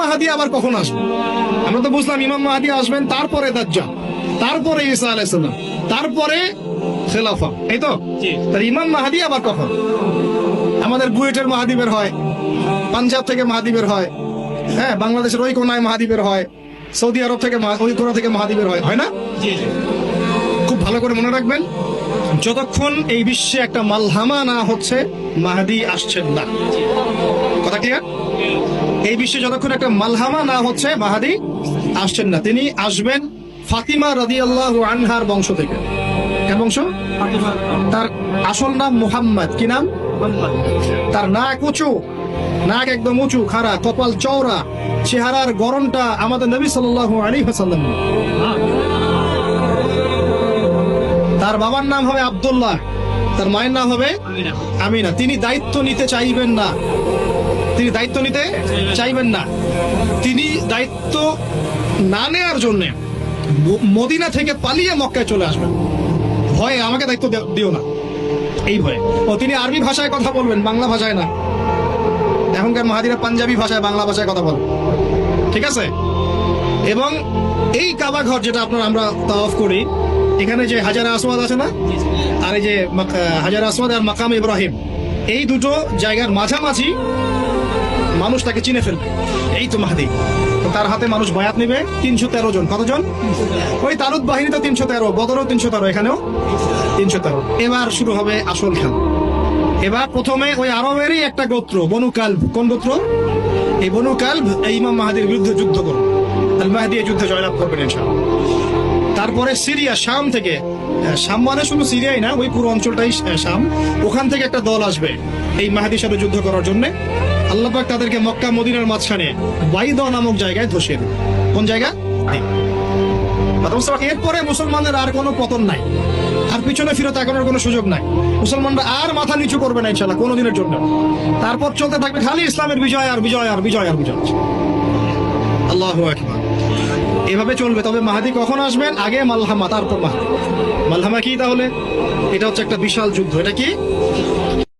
মাহদী আবার কখন আসবে? আমরা তো বুঝলাম ইমাম মাহদী আসবেন, তারপরে দাজ্জাল, তারপরে ঈসা আলাইহিস সালাম, তারপরে খেলাফা, এই তো। তাহলে ইমাম মাহদী আবার কখন? আমাদের বুয়েটের মাহদী বের হয়, পাঞ্জাব থেকে মাহদী বের হয়, হ্যাঁ, বাংলাদেশের ওই কোনায় মাহদী বের হয়, সৌদি আরব থেকে ওই কোনা থেকে মাহদী বের হয়, হয় না? খুব ভালো করে মনে রাখবেন, যতক্ষণ এই বিশ্বে একটা মালহামা না হচ্ছে মাহদী আসছেন না। কথা ক্লিয়ার? এই বিশ্বে যতক্ষণ একটা মালহামা না হচ্ছে মাহদী আসছেন না। তিনি আসবেন ফাতিমা রাদিয়াল্লাহু আনহার বংশ থেকে। কেন বংশ? তার আসল নাম মুহাম্মদ। কি নাম? তার নাক উঁচু, নাক একদম উঁচু, খাড়া, কপাল চওড়া, চেহারার গড়নটা আমাদের নবী সাল্লাল্লাহু আলাইহি ওয়াসাল্লাম। তার বাবার নাম হবে আব্দুল্লাহ, তার মায়ের নাম হবে আমিনা। তিনি দায়িত্ব নিতে চাইবেন না, তিনি দায়িত্ব নিতে চাইবেন না। তিনি দায়িত্ব না নেওয়ার জন্য মদিনা থেকে পালিয়ে মক্কায় চলে আসবেন। ভয়ে আমাকে দায়িত্ব দিও না, এই ভয়ে। ও তিনি আরবি ভাষায় কথা বলবেন, বাংলা ভাষায় না। এখনকার মাহাদিরা পাঞ্জাবি ভাষায়, বাংলা ভাষায় কথা বলেন, ঠিক আছে? এবং এই কাবা ঘর যেটা আমরা তাওয়াফ করি, এখানে যে হাজার আসওয়াদ আছে না, আর এই যে হাজার আসওয়াদ আর মাকাম ইব্রাহিম, এই দুটো জায়গার মাঝামাঝি মানুষ তাকে চিনে ফেলবে, এই তো মাহদী। তার হাতে মানুষ বায়াত নেবে 313 জন। কতজন? ওই তালুত বাহিনীতে 313, বদরও 313, এখানেও 313। এবার শুরু হবে আসল খেলা। এবার প্রথমে ওই আরবেরই একটা গোত্র, বনু কালব। কোন গোত্র? এই বনু কালব এই ইমাম মাহদীর বিরুদ্ধে যুদ্ধ করবে। আল মাহদী এই যুদ্ধে জয়লাভ করবেন ইনশাআল্লাহ। তারপরে সিরিয়া, শাম থেকে, শাম মানে শুধু সিরিয়াই না, ওই পুরো অঞ্চলটাই শাম, ওখান থেকে একটা দল আসবে এই মাহদীর সাথে যুদ্ধ করার জন্য। আল্লাহ পাক তাদেরকে মক্কা মদিনার মাঝখানে বাইদা নামক জায়গায় ধসিয়ে দেবে। কোন জায়গা? এরপরে মুসলমানদের আর কোনো পতন নাই, আর পিছনে ফিরে তাকানোর কোনো সুযোগ নাই। মুসলমানরা আর মাথা নিচু করবে না ইনশাআল্লাহ কোনোদিনের জন্য। তারপর চলতে থাকবে খালি ইসলামের বিজয় আর বিজয় আর বিজয় আর বিজয়। আল্লাহু আকবার। এভাবে চলবে। তবে মাহদী কখন আসবেন? আগে মালহামা, তারপর মাহদী। মালহামা কি তাহলে? এটা হচ্ছে একটা বিশাল যুদ্ধ। এটা কি?